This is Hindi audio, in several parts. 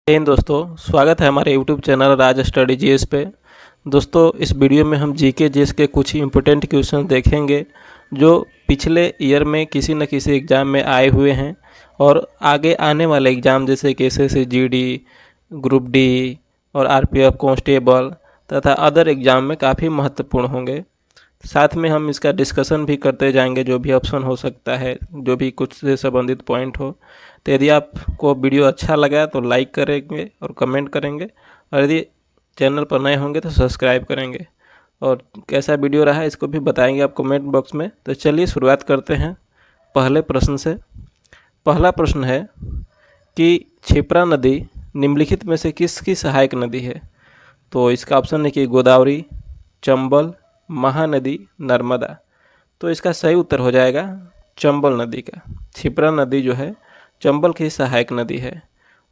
जय हिंद दोस्तों, स्वागत है हमारे यूट्यूब चैनल राज स्टडी जीएस पे। दोस्तों, इस वीडियो में हम जीके जीएस के कुछ ही इम्पोर्टेंट क्वेश्चन देखेंगे जो पिछले ईयर में किसी न किसी एग्ज़ाम में आए हुए हैं और आगे आने वाले एग्ज़ाम जैसे कि एसएससी जीडी, ग्रुप डी और आरपीएफ कांस्टेबल तथा अदर एग्ज़ाम में काफ़ी महत्वपूर्ण होंगे। साथ में हम इसका डिस्कशन भी करते जाएंगे, जो भी ऑप्शन हो सकता है, जो भी कुछ से संबंधित पॉइंट हो। तो यदि आपको वीडियो अच्छा लगा तो लाइक करेंगे और कमेंट करेंगे, और यदि चैनल पर नए होंगे तो सब्सक्राइब करेंगे। और कैसा वीडियो रहा इसको भी बताएंगे आप कमेंट बॉक्स में। तो चलिए शुरुआत करते हैं पहले प्रश्न से। पहला प्रश्न है कि क्षिप्रा नदी निम्नलिखित में से किसकी सहायक नदी है? तो इसका ऑप्शन है कि गोदावरी, चंबल, महानदी, नर्मदा। तो इसका सही उत्तर हो जाएगा चंबल नदी का। क्षिप्रा नदी जो है चंबल की सहायक नदी है।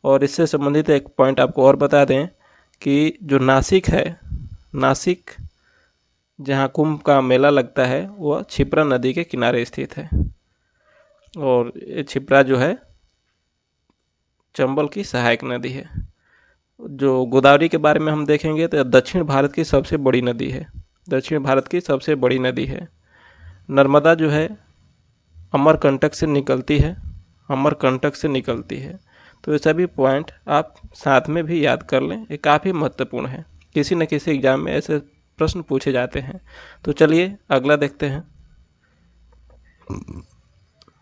और इससे संबंधित एक पॉइंट आपको और बता दें कि जो नासिक है, नासिक जहाँ कुंभ का मेला लगता है वह क्षिप्रा नदी के किनारे स्थित है, और ये क्षिप्रा जो है चंबल की सहायक नदी है। जो गोदावरी के बारे में हम देखेंगे तो दक्षिण भारत की सबसे बड़ी नदी है, दक्षिण भारत की सबसे बड़ी नदी है। नर्मदा जो है अमरकंटक से निकलती है, अमरकंटक से निकलती है। तो ये सभी पॉइंट आप साथ में भी याद कर लें, ये काफ़ी महत्वपूर्ण है। किसी न किसी एग्ज़ाम में ऐसे प्रश्न पूछे जाते हैं। तो चलिए अगला देखते हैं।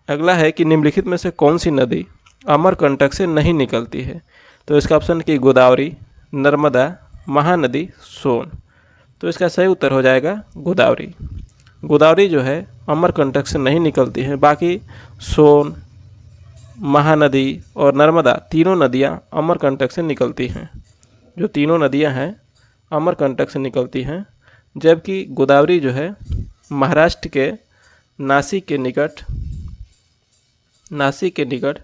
अगला है कि निम्नलिखित में से कौन सी नदी अमरकंटक से नहीं निकलती है? तो इसका ऑप्शन है कि गोदावरी, नर्मदा, महानदी, सोन। तो इसका सही उत्तर हो जाएगा गोदावरी। गोदावरी जो है अमरकंटक से नहीं निकलती है। बाकी सोन, महानदी और नर्मदा तीनों नदियाँ अमरकंटक से निकलती हैं। जो तीनों नदियाँ हैं अमरकंटक से निकलती हैं, जबकि गोदावरी जो है महाराष्ट्र के नासिक के निकट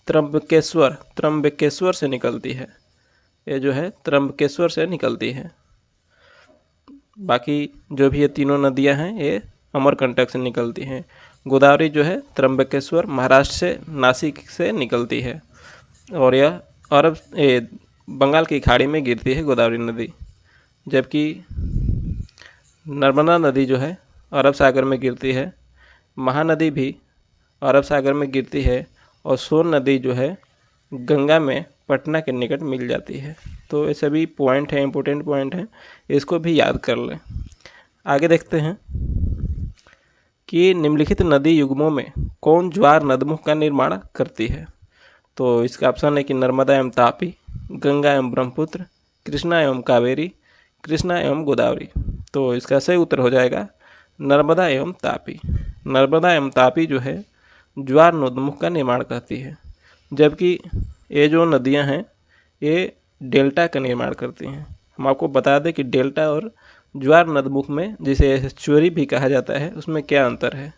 त्र्यंबकेश्वर से निकलती है। ये जो है त्र्यंबकेश्वर से निकलती है। बाकी जो भी ये तीनों नदियां हैं ये अमरकंटक से निकलती हैं। गोदावरी जो है त्र्यंबकेश्वर महाराष्ट्र से नासिक से निकलती है, और यह बंगाल की खाड़ी में गिरती है गोदावरी नदी। जबकि नर्मदा नदी जो है अरब सागर में गिरती है, महानदी भी अरब सागर में गिरती है, और सोन नदी जो है गंगा में पटना के निकट मिल जाती है। तो ये सभी पॉइंट हैं, इंपॉर्टेंट पॉइंट हैं, इसको भी याद कर लें। आगे देखते हैं कि निम्नलिखित नदी युग्मों में कौन ज्वार नदमुख का निर्माण करती है? तो इसका ऑप्शन है कि नर्मदा एवं तापी, गंगा एवं ब्रह्मपुत्र, कृष्णा एवं कावेरी, कृष्णा एवं गोदावरी। तो इसका सही उत्तर हो जाएगा नर्मदा एवं तापी। नर्मदा एवं तापी जो है ज्वार नदमुख का निर्माण करती है, जबकि ये जो नदियां हैं ये डेल्टा का निर्माण करती हैं। हम आपको बता दें कि डेल्टा और ज्वार नदमुख में, जिसे एस्चुअरी भी कहा जाता है, उसमें क्या अंतर है।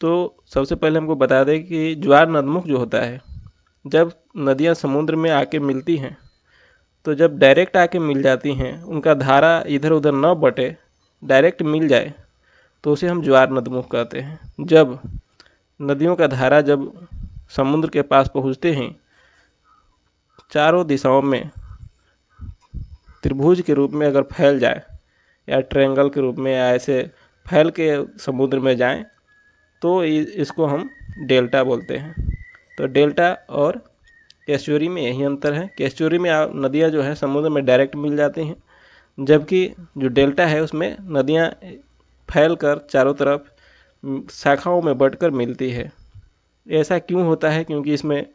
तो सबसे पहले हमको बता दें कि ज्वार नदमुख जो होता है, जब नदियां समुद्र में आके मिलती हैं, तो जब डायरेक्ट आके मिल जाती हैं, उनका धारा इधर उधर न बटे, डायरेक्ट मिल जाए, तो उसे हम ज्वार नदमुख कहते हैं। जब नदियों का धारा जब समुद्र के पास पहुंचते हैं, चारों दिशाओं में त्रिभुज के रूप में अगर फैल जाए, या ट्रायंगल के रूप में, या ऐसे फैल के समुद्र में जाएं, तो इसको हम डेल्टा बोलते हैं। तो डेल्टा और एस्चुअरी में यही अंतर है कि एस्चुअरी में नदियाँ जो है समुद्र में डायरेक्ट मिल जाती हैं, जबकि जो डेल्टा है उसमें नदियाँ फैल कर चारों तरफ शाखाओं में बंटकर मिलती है। ऐसा क्यों होता है? क्योंकि इसमें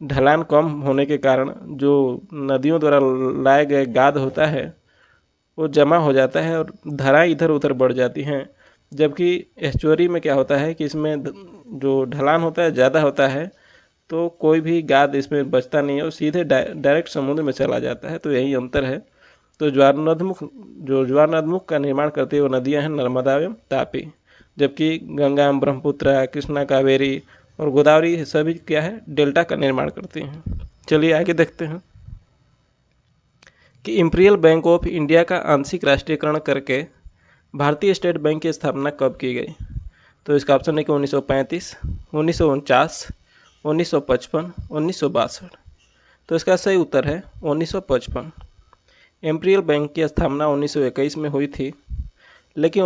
ढलान कम होने के कारण जो नदियों द्वारा लाए गए गाद होता है वो जमा हो जाता है और धाराएं इधर उधर बढ़ जाती हैं। जबकि एस्चुअरी में क्या होता है कि इसमें जो ढलान होता है ज़्यादा होता है, तो कोई भी गाद इसमें बचता नहीं है और सीधे डायरेक्ट समुद्र में चला जाता है। तो यही अंतर है। तो ज्वार नदमुख का निर्माण करती हुई नदियाँ हैं नर्मदा एवं तापी, जबकि गंगा एवं ब्रह्मपुत्र, कृष्णा, कावेरी और गोदावरी सभी क्या है, डेल्टा का निर्माण करती हैं। चलिए आगे देखते हैं कि इंपीरियल बैंक ऑफ इंडिया का आंशिक राष्ट्रीयकरण करके भारतीय स्टेट बैंक की स्थापना कब की गई? तो इसका ऑप्शन है कि 1935, 1949, 1955, 1962। तो इसका सही उत्तर है 1955। इंपीरियल बैंक की स्थापना 1921 में हुई थी, लेकिन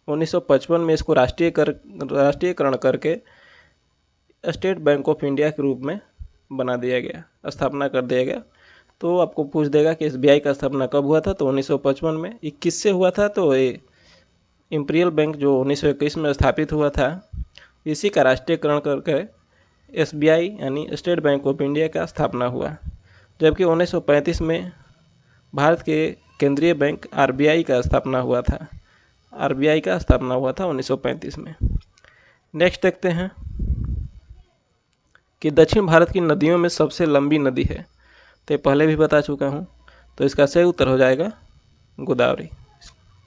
1955 में इसको राष्ट्रीयकरण करके स्टेट बैंक ऑफ इंडिया के रूप में बना दिया गया, स्थापना कर दिया गया। तो आपको पूछ देगा कि एसबीआई का स्थापना कब हुआ था, तो 1955 में। 21 से हुआ था, तो ये इंपीरियल बैंक जो 1921 में स्थापित हुआ था, इसी का राष्ट्रीयकरण करके एसबीआई यानी स्टेट बैंक ऑफ इंडिया का स्थापना हुआ। जबकि 1935 में भारत के केंद्रीय बैंक आरबीआई का स्थापना हुआ था। आरबीआई का स्थापना हुआ था 1935 में। नेक्स्ट देखते हैं कि दक्षिण भारत की नदियों में सबसे लंबी नदी है, तो ये पहले भी बता चुका हूँ, तो इसका सही उत्तर हो जाएगा गोदावरी।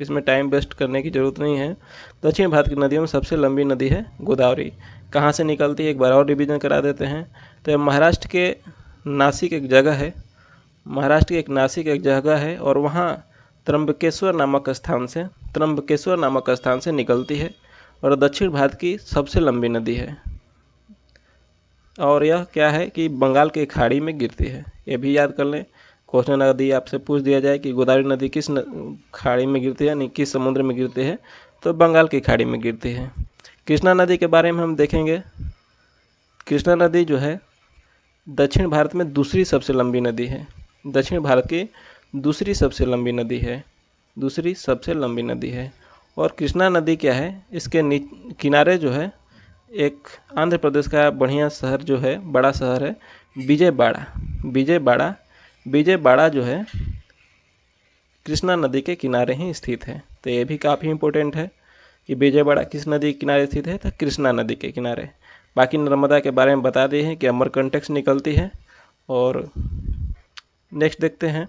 इसमें टाइम वेस्ट करने की ज़रूरत नहीं है। दक्षिण भारत की नदियों में सबसे लंबी नदी है गोदावरी। कहाँ से निकलती है एक बार और रिवीजन करा देते हैं। तो महाराष्ट्र के नासिक एक जगह है, महाराष्ट्र के नासिक एक जगह है, और वहाँ त्र्यंबकेश्वर नामक स्थान से निकलती है, और दक्षिण भारत की सबसे लंबी नदी है। और यह क्या है कि बंगाल की खाड़ी में गिरती है। ये भी याद कर लें, क्वेश्चन यदि आपसे पूछ दिया जाए कि गोदावरी नदी किस खाड़ी में गिरती है, यानी किस समुद्र में गिरती है, तो बंगाल की खाड़ी में गिरती है। कृष्णा नदी के बारे में हम देखेंगे। कृष्णा नदी जो है दक्षिण भारत में दूसरी सबसे लंबी नदी है। दक्षिण भारत की दूसरी सबसे लंबी नदी है। और कृष्णा नदी क्या है, इसके किनारे जो है एक आंध्र प्रदेश का बढ़िया शहर जो है, बड़ा शहर है विजयवाड़ा जो है कृष्णा नदी के किनारे ही स्थित है। तो ये भी काफ़ी इम्पोर्टेंट है कि विजयवाड़ा किस नदी के किनारे स्थित है, तो कृष्णा नदी के किनारे। बाकी नर्मदा के बारे में बता दिए हैं कि अमरकंटक से निकलती है। और नेक्स्ट देखते हैं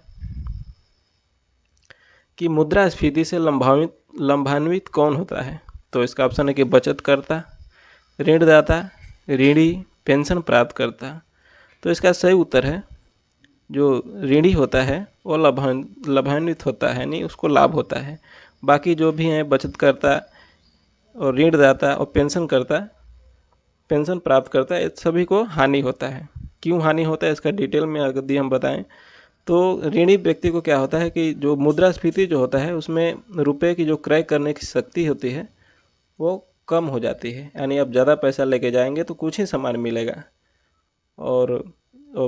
कि मुद्रास्फीति से लाभान्वित कौन होता है, तो इसका ऑप्शन है कि बचतकर्ता, ऋणदाता, ऋणी, पेंशन प्राप्त करता। तो इसका सही उत्तर है जो ऋणी होता है वो लाभान्वित होता है, यानी उसको लाभ होता है। बाकी जो भी हैं बचतकर्ता और ऋणदाता और पेंशन प्राप्त करता है, सभी को हानि होता है। क्यों हानि होता है इसका डिटेल में यदि हम बताएं तो ऋणी व्यक्ति को क्या होता है कि जो मुद्रास्फीति जो होता है उसमें रुपए की जो क्रय करने की शक्ति होती है वो कम हो जाती है, यानी आप ज़्यादा पैसा लेके जाएंगे तो कुछ ही सामान मिलेगा और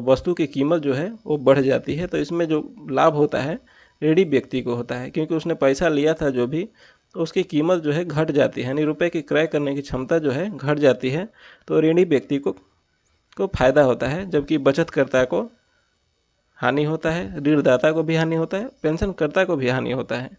वस्तु की कीमत जो है वो बढ़ जाती है। तो इसमें जो लाभ होता है ऋणी व्यक्ति को होता है, क्योंकि उसने पैसा लिया था जो भी, तो उसकी कीमत जो है घट जाती है, यानी रुपए की क्रय करने की क्षमता जो है घट जाती है। तो ऋणी व्यक्ति को फायदा होता है, जबकि बचतकर्ता को हानि होता है, ऋणदाता को भी हानि होता है, पेंशनकर्ता को भी हानि होता है।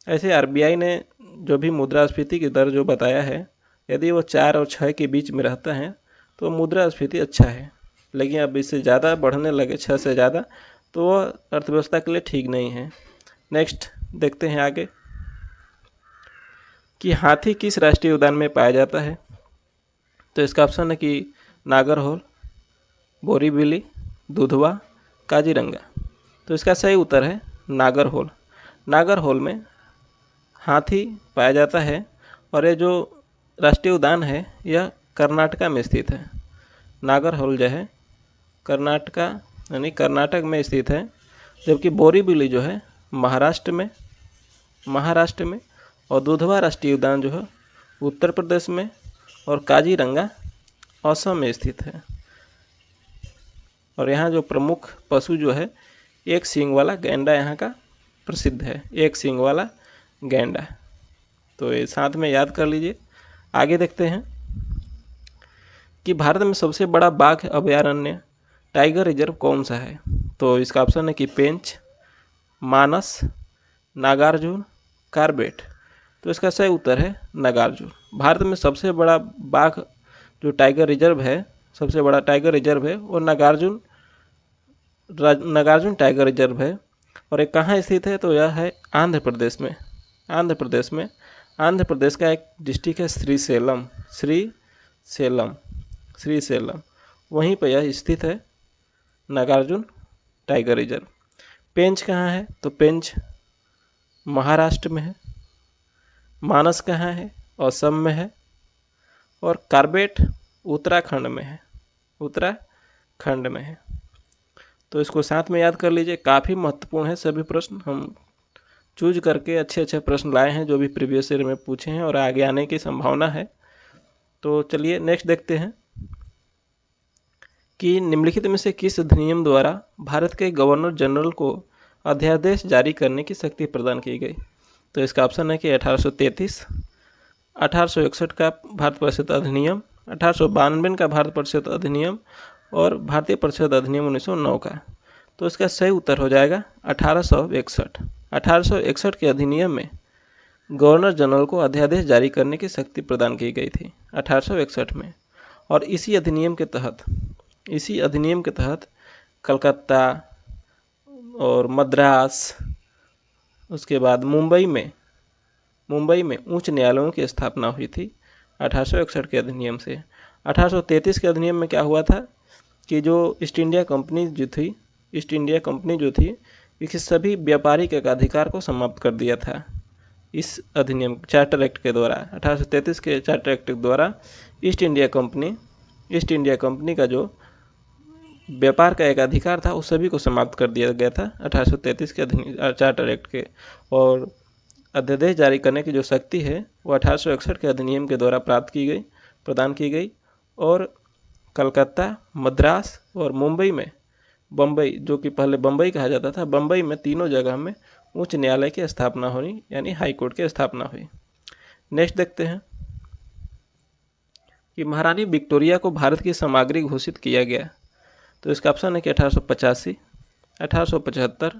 ऐसे आरबीआई ने जो भी मुद्रास्फीति की दर जो बताया है, यदि वो 4 और 6 के बीच में रहता है तो मुद्रास्फीति अच्छा है, लेकिन अब इससे ज़्यादा बढ़ने लगे 6 से ज़्यादा, तो वह अर्थव्यवस्था के लिए ठीक नहीं है। नेक्स्ट देखते हैं आगे कि हाथी किस राष्ट्रीय उद्यान में पाया जाता है, तो इसका ऑप्शन है कि नागरहोल, बोरीवली, दुधवा, काजीरंगा। तो इसका सही उत्तर है नागरहोल। नागरहोल में हाथी पाया जाता है, और ये जो राष्ट्रीय उद्यान है यह कर्नाटका में स्थित है। नागरहोल जो है कर्नाटक में स्थित है, जबकि बोरीवली जो है महाराष्ट्र में, और दुधवा राष्ट्रीय उद्यान जो है उत्तर प्रदेश में, और काजीरंगा असम में स्थित है। और यहाँ जो प्रमुख पशु जो है एक सींग वाला गैंडा यहाँ का प्रसिद्ध है, एक सींग वाला गैंडा। तो ये साथ में याद कर लीजिए। आगे देखते हैं कि भारत में सबसे बड़ा बाघ अभयारण्य टाइगर रिजर्व कौन सा है, तो इसका ऑप्शन है कि पेंच, मानस, नागार्जुन, कार्बेट। तो इसका सही उत्तर है नागार्जुन। भारत में सबसे बड़ा बाघ जो टाइगर रिजर्व है, सबसे बड़ा टाइगर रिजर्व है वो नागार्जुन टाइगर रिजर्व है। और ये कहाँ स्थित है, तो यह है आंध्र प्रदेश में। आंध्र प्रदेश का एक डिस्ट्रिक्ट है श्रीसेलम, वहीं पर यह स्थित है नागार्जुन टाइगर रिजर्व। पेंच कहाँ है, तो पेंच महाराष्ट्र में है। मानस कहाँ है, असम में है। और कार्बेट उत्तराखंड में है, खंड में है। तो इसको साथ में याद कर लीजिए, काफ़ी महत्वपूर्ण है सभी प्रश्न। हम चूज करके अच्छे अच्छे प्रश्न लाए हैं जो भी प्रीवियस ईयर में पूछे हैं और आगे आने की संभावना है। तो चलिए नेक्स्ट देखते हैं कि निम्नलिखित में से किस अधिनियम द्वारा भारत के गवर्नर जनरल को अध्यादेश जारी करने की शक्ति प्रदान की गई। तो इसका ऑप्शन है कि 1833, 1861 का भारत परिषद अधिनियम, 1892 का भारत परिषद अधिनियम और भारतीय परिषद अधिनियम 1909 का। तो इसका सही उत्तर हो जाएगा 1861। 1861 के अधिनियम में गवर्नर जनरल को अध्यादेश जारी करने की शक्ति प्रदान की गई थी 1861 में। और इसी अधिनियम के तहत कलकत्ता और मद्रास, उसके बाद मुंबई में उच्च न्यायालयों की स्थापना हुई थी 1861 के अधिनियम से। 1833 के अधिनियम में क्या हुआ था कि जो ईस्ट इंडिया कंपनी जो थी इसके सभी व्यापारिक एकाधिकार को समाप्त कर दिया था इस अधिनियम चार्टर एक्ट के द्वारा। 1833 के चार्टर एक्ट के द्वारा ईस्ट इंडिया कंपनी का जो व्यापार का एक अधिकार था उस सभी को समाप्त कर दिया गया था 1833 के चार्टर एक्ट के। और अध्यादेश जारी करने की जो शक्ति है वो 1861 के अधिनियम के द्वारा प्रदान की गई। और कलकत्ता, मद्रास और बम्बई, जो कि पहले बम्बई कहा जाता था, बम्बई में तीनों जगह में उच्च न्यायालय की स्थापना हुई, यानी हाई कोर्ट की स्थापना हुई। नेक्स्ट देखते हैं कि महारानी विक्टोरिया को भारत की सामग्री घोषित किया गया। तो इसका ऑप्शन है कि 1885, 1875,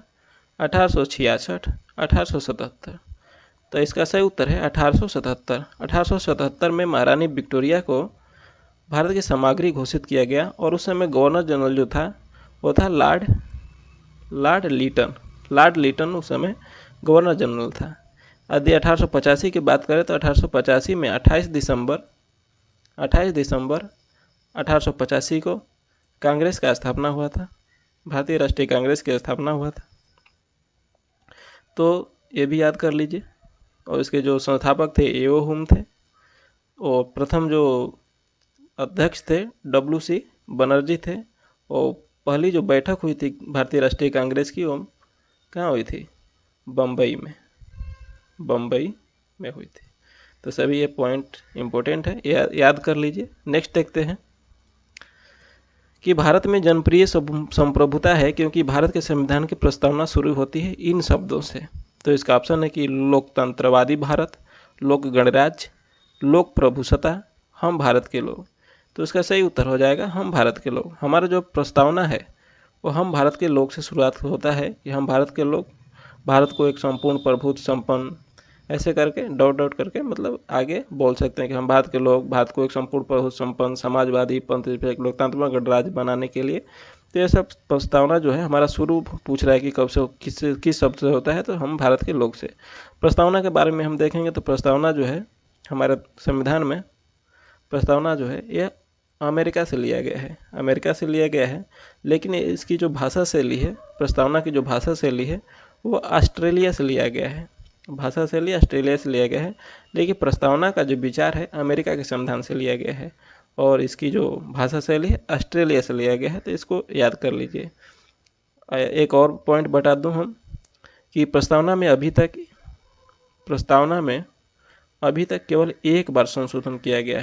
1866, 1877। तो इसका सही उत्तर है 1877। 1877 में महारानी विक्टोरिया को भारत की सामग्री घोषित किया गया और उस समय गवर्नर जनरल जो था वो था लॉर्ड लीटन उस समय गवर्नर जनरल था। यदि 1885 की बात करें तो 1885 में 28 दिसंबर 1885 को कांग्रेस का स्थापना हुआ था, भारतीय राष्ट्रीय कांग्रेस की स्थापना हुआ था। तो ये भी याद कर लीजिए। और इसके जो संस्थापक थे एओ हुम थे और प्रथम जो अध्यक्ष थे WC बनर्जी थे। और पहली जो बैठक हुई थी भारतीय राष्ट्रीय कांग्रेस की वो कहाँ हुई थी? बम्बई में हुई थी। तो सभी ये पॉइंट इम्पोर्टेंट है, याद कर लीजिए। नेक्स्ट देखते हैं कि भारत में जनप्रिय संप्रभुता है क्योंकि भारत के संविधान की प्रस्तावना शुरू होती है इन शब्दों से। तो इसका ऑप्शन है कि लोकतंत्रवादी भारत, लोक गणराज्य, लोक प्रभुसत्ता, हम भारत के लोग। तो इसका सही उत्तर हो जाएगा हम भारत के लोग। हमारा जो प्रस्तावना है वो हम भारत के लोग से शुरुआत होता है कि हम भारत के लोग, भारत को एक संपूर्ण प्रभुत्व संपन्न, ऐसे करके डॉट करके मतलब आगे बोल सकते हैं कि हम भारत के लोग भारत को एक संपूर्ण प्रभुत्व संपन्न समाजवादी पंथनिरपेक्ष लोकतांत्रिक गणराज्य बनाने के लिए। तो ये सब प्रस्तावना जो है हमारा शुरू पूछ रहा है कि कब से किस शब्द से होता है, तो हम भारत के लोग से। प्रस्तावना के बारे में हम देखेंगे तो प्रस्तावना जो है हमारे संविधान में, प्रस्तावना जो है यह अमेरिका से लिया गया है, लेकिन इसकी जो भाषा शैली है, प्रस्तावना की जो भाषा शैली है वो ऑस्ट्रेलिया से लिया गया है। भाषा शैली ऑस्ट्रेलिया से लिया गया है, लेकिन प्रस्तावना का जो विचार है अमेरिका के संविधान से लिया गया है और इसकी जो भाषा शैली है ऑस्ट्रेलिया से लिया गया है। तो इसको याद कर लीजिए। एक और पॉइंट बता दूं हम कि प्रस्तावना में अभी तक केवल एक बार संशोधन किया गया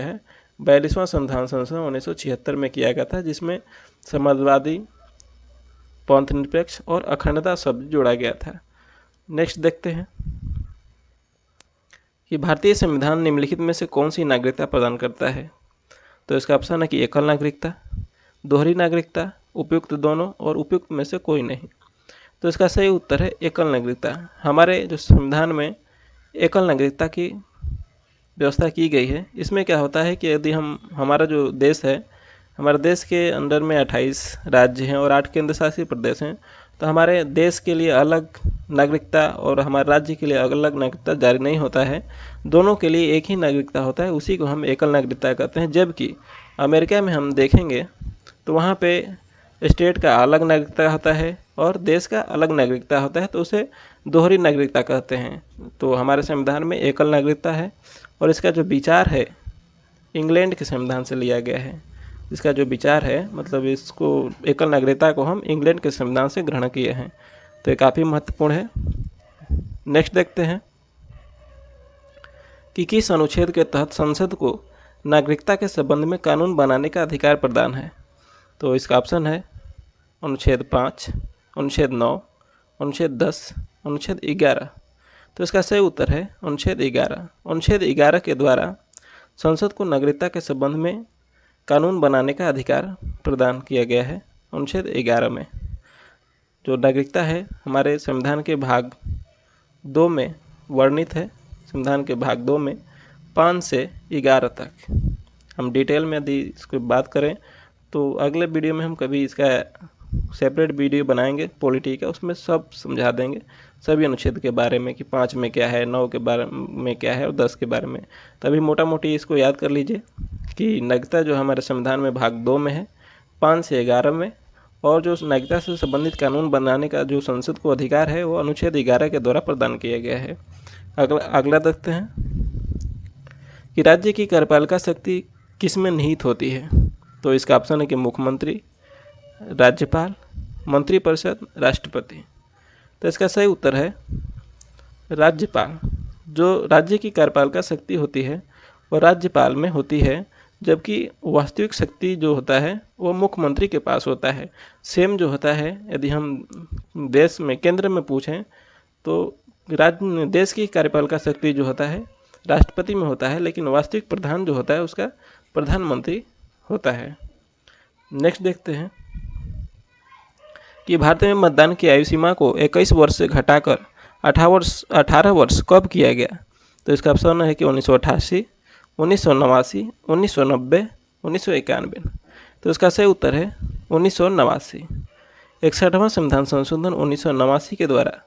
है, 42वां संविधान संशोधन 1976 में किया गया था, जिसमें समाजवादी, पंथनिरपेक्ष और अखंडता शब्द जोड़ा गया था। नेक्स्ट देखते हैं कि भारतीय संविधान निम्नलिखित में से कौन सी नागरिकता प्रदान करता है। तो इसका ऑप्शन है कि एकल नागरिकता, दोहरी नागरिकता, उपयुक्त दोनों और उपयुक्त में से कोई नहीं। तो इसका सही उत्तर है एकल नागरिकता। हमारे जो संविधान में एकल नागरिकता की व्यवस्था की गई है। इसमें क्या होता है कि यदि हमारा जो देश है, हमारे देश के अंडर में 28 राज्य हैं और 8 केंद्र शासित प्रदेश हैं, तो हमारे देश के लिए अलग नागरिकता और हमारे राज्य के लिए अलग नागरिकता जारी नहीं होता है, दोनों के लिए एक ही नागरिकता होता है, उसी को हम एकल नागरिकता कहते हैं। जबकि अमेरिका में हम देखेंगे तो वहाँ पे स्टेट का अलग नागरिकता होता है और देश का अलग नागरिकता होता है, तो उसे दोहरी नागरिकता कहते हैं। तो हमारे संविधान में एकल नागरिकता है और इसका जो विचार है इंग्लैंड के संविधान से लिया गया है। इसका जो विचार है, मतलब इसको एकल नागरिकता को हम इंग्लैंड के संविधान से ग्रहण किए हैं, तो ये काफ़ी महत्वपूर्ण है। नेक्स्ट देखते हैं कि किस अनुच्छेद के तहत संसद को नागरिकता के संबंध में कानून बनाने का अधिकार प्रदान है। तो इसका ऑप्शन है अनुच्छेद 5, अनुच्छेद 9, अनुच्छेद 10, अनुच्छेद 11। तो इसका सही उत्तर है अनुच्छेद 11। अनुच्छेद 11 के द्वारा संसद को नागरिकता के संबंध में कानून बनाने का अधिकार प्रदान किया गया है। अनुच्छेद 11 में जो नागरिकता है हमारे संविधान के भाग 2 में वर्णित है। संविधान के भाग 2 में 5 से 11 तक। हम डिटेल में यदि इसको बात करें तो अगले वीडियो में हम कभी इसका सेपरेट वीडियो बनाएंगे पॉलिटी का, उसमें सब समझा देंगे सभी अनुच्छेद के बारे में कि 5 में क्या है, 9 के बारे में क्या है और 10 के बारे में। तभी मोटा मोटी इसको याद कर लीजिए कि नागरिकता जो हमारे संविधान में भाग 2 में है 5 से 11 में, और जो नागरिकता से संबंधित कानून बनाने का जो संसद को अधिकार है वो अनुच्छेद 11 के द्वारा प्रदान किया गया है। अगला देखते हैं कि राज्य की कार्यपालिका शक्ति किस में निहित होती है। तो इसका ऑप्शन है कि मुख्यमंत्री, राज्यपाल, मंत्रिपरिषद, राष्ट्रपति। तो इसका सही उत्तर है राज्यपाल। जो राज्य की कार्यपालिका शक्ति होती है वो राज्यपाल में होती है, जबकि वास्तविक शक्ति जो होता है वो मुख्यमंत्री के पास होता है। सेम जो होता है यदि हम देश में केंद्र में पूछें तो देश की कार्यपालिका शक्ति जो होता है राष्ट्रपति में होता है, लेकिन वास्तविक प्रधान जो होता है उसका प्रधानमंत्री होता है। नेक्स्ट देखते हैं कि भारत में मतदान की आयु सीमा को 21 वर्ष से घटाकर 18 वर्ष कब किया गया। तो इसका ऑप्शन है कि 1988, 1989, 1990, 1991। तो इसका सही उत्तर है 1989। 61वां संविधान संशोधन 1989 के द्वारा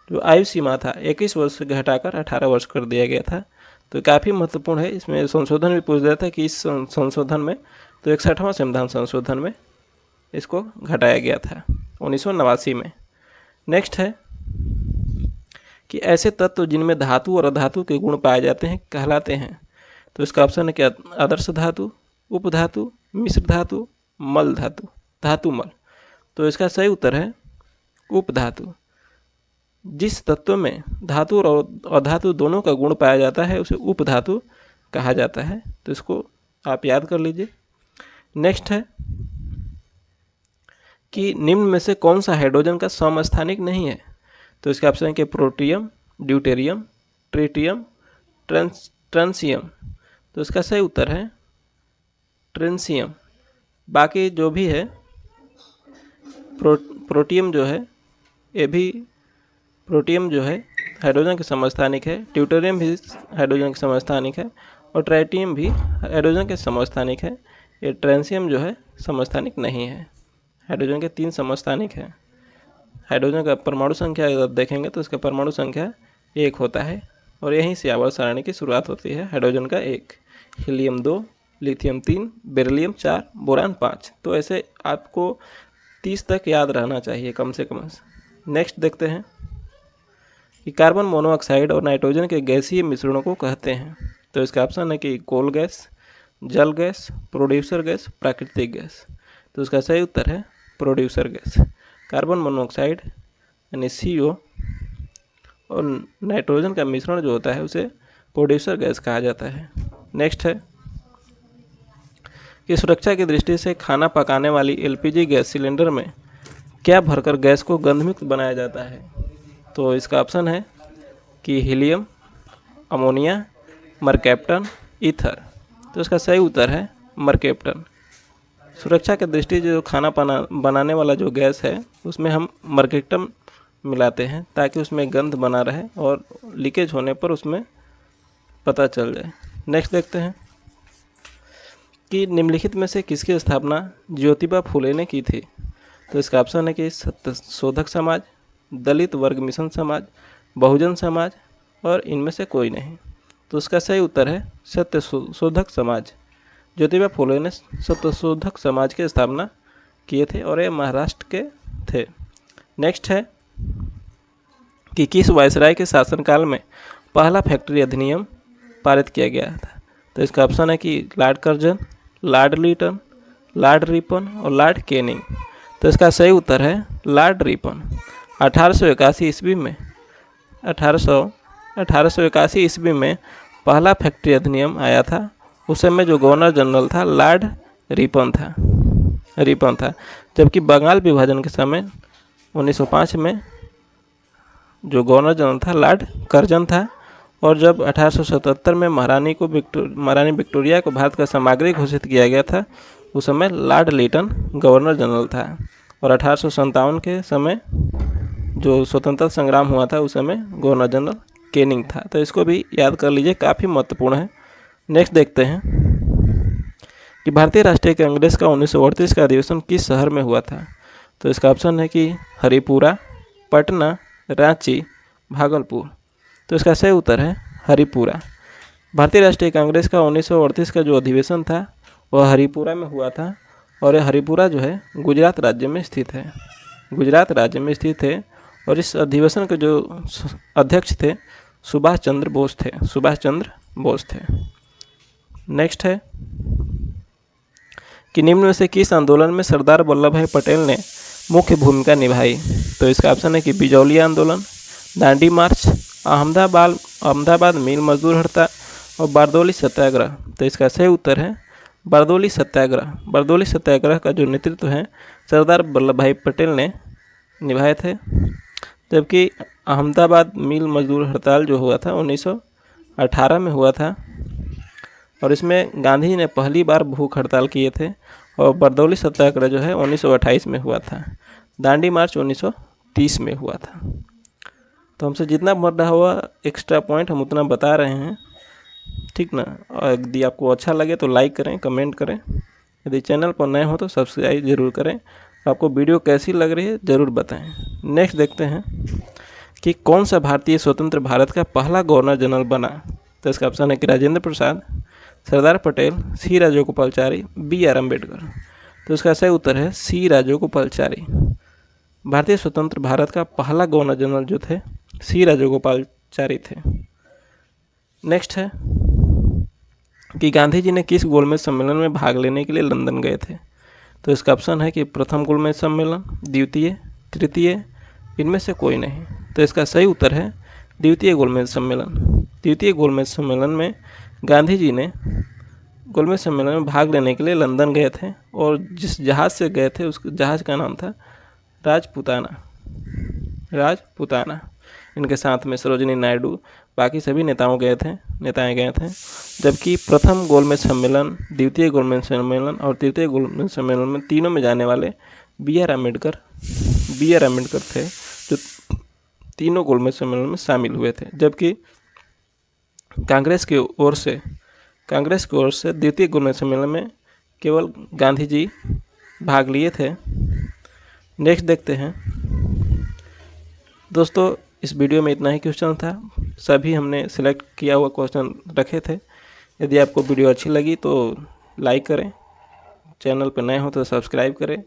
जो आयु सीमा था 21 वर्ष से घटाकर 18 वर्ष कर दिया गया था। तो काफ़ी महत्वपूर्ण है। इसमें संशोधन भी पूछ दिया था कि इस संशोधन में, तो 61वां संविधान संशोधन में इसको घटाया गया था 1989 में। नेक्स्ट है कि ऐसे तत्व जिनमें धातु और अधातु के गुण पाए जाते हैं कहलाते हैं। तो इसका ऑप्शन है कि आदर्श धातु, उपधातु, मिश्र धातु, मल धातु, धातु मल। तो इसका सही उत्तर है उपधातु। जिस तत्व में धातु और अधातु दोनों का गुण पाया जाता है उसे उपधातु कहा जाता है। तो इसको आप याद कर लीजिए। नेक्स्ट है कि निम्न में से कौन सा हाइड्रोजन का समस्थानिक नहीं है। तो इसका ऑप्शन है कि प्रोटियम, ड्यूटेरियम, ट्रिटियम, ट्रांसियम। तो इसका सही उत्तर है ट्रांसियम। बाकी जो भी है प्रोटियम जो है ये भी, प्रोटियम जो है हाइड्रोजन के समस्थानिक है, ड्यूटेरियम भी हाइड्रोजन के समस्थानिक है और ट्राइटियम भी हाइड्रोजन के समस्थानिक है। ये ट्रांसियम जो है समस्थानिक नहीं है। हाइड्रोजन के 3 समस्थानिक हैं। हाइड्रोजन का परमाणु संख्या अगर देखेंगे तो इसका परमाणु संख्या 1 होता है और यहीं से आवर्त सारणी की शुरुआत होती है। हाइड्रोजन का 1, हीलियम 2, लिथियम 3, बेरिलियम 4, बोरान 5। तो ऐसे आपको 30 तक याद रहना चाहिए कम से कम। नेक्स्ट देखते हैं कि कार्बन मोनोऑक्साइड और नाइट्रोजन के गैसीय मिश्रणों को कहते हैं। तो इसका ऑप्शन है कि कोल गैस, जल गैस, प्रोड्यूसर गैस, प्राकृतिक गैस। तो इसका सही उत्तर है प्रोड्यूसर गैस। कार्बन मोनोऑक्साइड यानी CO और नाइट्रोजन का मिश्रण जो होता है उसे प्रोड्यूसर गैस कहा जाता है। नेक्स्ट है कि सुरक्षा की दृष्टि से खाना पकाने वाली LPG गैस सिलेंडर में क्या भरकर गैस को गंधमुक्त बनाया जाता है। तो इसका ऑप्शन है कि हीलियम, अमोनिया, मरकैप्टन, ईथर। तो इसका सही उत्तर है मरकैप्टन। सुरक्षा की दृष्टि जो खाना बनाने वाला जो गैस है उसमें हम मरकैप्टन मिलाते हैं ताकि उसमें गंध बना रहे और लीकेज होने पर उसमें पता चल जाए। नेक्स्ट देखते हैं कि निम्नलिखित में से किसकी स्थापना ज्योतिबा फुले ने की थी। तो इसका ऑप्शन है कि सत्यशोधक समाज, दलित वर्ग मिशन समाज, बहुजन समाज और इनमें से कोई नहीं। तो इसका सही उत्तर है सत्यशोधक समाज। ज्योतिबा फुले ने सत्यशोधक समाज की स्थापना किए थे और ये महाराष्ट्र के थे। नेक्स्ट है कि किस वायसराय के शासनकाल में पहला फैक्ट्री अधिनियम पारित किया गया था। तो इसका ऑप्शन है कि Lord Curzon, Lord Lytton, Lord Ripon और लॉर्ड कैनिंग। तो इसका सही उत्तर है लॉर्ड रिपन। 1881 ईस्वी में 1881 ईस्वी में पहला फैक्ट्री अधिनियम आया था। उस समय जो गवर्नर जनरल था लॉर्ड रिपन था। जबकि बंगाल विभाजन के समय 1905 में जो गवर्नर जनरल था लॉर्ड कर्जन था। और जब 1877 में महारानी विक्टोरिया को भारत का सामग्री घोषित किया गया था, उस समय लॉर्ड लिटन गवर्नर जनरल था। और 1857 के समय जो स्वतंत्रता संग्राम हुआ था, उस समय गवर्नर जनरल कैनिंग था। तो इसको भी याद कर लीजिए, काफ़ी महत्वपूर्ण है। नेक्स्ट देखते हैं कि भारतीय राष्ट्रीय कांग्रेस का 1938 का अधिवेशन किस शहर में हुआ था। तो इसका ऑप्शन है कि हरिपुरा, पटना, रांची, भागलपुर। तो इसका सही उत्तर है हरिपुरा। भारतीय राष्ट्रीय कांग्रेस का 1938 का जो अधिवेशन था वह हरिपुरा में हुआ था। और यह हरिपुरा जो है गुजरात राज्य में स्थित है। और इस अधिवेशन के जो अध्यक्ष थे सुभाष चंद्र बोस थे। नेक्स्ट है कि निम्न में से किस आंदोलन में सरदार वल्लभ भाई पटेल ने मुख्य भूमिका निभाई। तो इसका ऑप्शन है कि बिजौली आंदोलन, दांडी मार्च, अहमदाबाद मिल मजदूर हड़ताल और बारदौली सत्याग्रह। तो इसका सही उत्तर है बारदौली सत्याग्रह का जो नेतृत्व है सरदार वल्लभ भाई पटेल ने निभाए थे। जबकि अहमदाबाद मिल मजदूर हड़ताल जो हुआ था 1918 में हुआ था। और इसमें गांधी जी ने पहली बार भूख हड़ताल किए थे। और बारदौली सत्याग्रह जो है 1928 में हुआ था। दांडी मार्च 1930 में हुआ था। तो हमसे जितना बढ़ रहा हुआ एक्स्ट्रा पॉइंट हम उतना बता रहे हैं, ठीक ना। और यदि आपको अच्छा लगे तो लाइक करें, कमेंट करें। यदि चैनल पर नए हो तो सब्सक्राइब जरूर करें। आपको वीडियो कैसी लग रही है ज़रूर बताएं। नेक्स्ट देखते हैं कि कौन सा भारतीय स्वतंत्र भारत का पहला गवर्नर जनरल बना। तो इसका ऑप्शन है कि राजेंद्र प्रसाद, सरदार पटेल, सी राजगोपालाचारी, बी आर अम्बेडकर। तो इसका सही उत्तर है सी राजगोपालाचारी। भारतीय स्वतंत्र भारत का पहला गवर्नर जनरल जो थे सी राजगोपालाचारी थे। नेक्स्ट है कि गांधी जी ने किस गोलमेज सम्मेलन में भाग लेने के लिए लंदन गए थे। तो इसका ऑप्शन है कि प्रथम गोलमेज सम्मेलन, द्वितीय, तृतीय, इनमें से कोई नहीं। तो इसका सही उत्तर है द्वितीय गोलमेज सम्मेलन में गांधी जी ने गोलमेज सम्मेलन में भाग लेने के लिए लंदन गए थे। और जिस जहाज़ से गए थे उस जहाज़ का नाम था राजपुताना। इनके साथ में सरोजिनी नायडू, बाकी सभी नेताएं गए थे। जबकि प्रथम गोलमेज सम्मेलन, द्वितीय गोलमेज सम्मेलन और तृतीय गोलमेज सम्मेलन में तीनों में जाने वाले बी आर अम्बेडकर थे, जो तीनों गोलमेज सम्मेलन में शामिल हुए थे। जबकि कांग्रेस की ओर से द्वितीय गोलमेज सम्मेलन में केवल गांधी जी भाग लिए थे। नेक्स्ट देखते हैं दोस्तों, इस वीडियो में इतना ही क्वेश्चन था। सभी हमने सिलेक्ट किया हुआ क्वेश्चन रखे थे। यदि आपको वीडियो अच्छी लगी तो लाइक करें, चैनल पर नए हो तो सब्सक्राइब करें।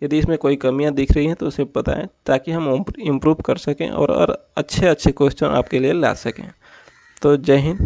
यदि इसमें कोई कमियां दिख रही हैं तो उसे बताएं, ताकि हम इम्प्रूव कर सकें और अच्छे क्वेश्चन आपके लिए ला सकें। तो जय हिंद।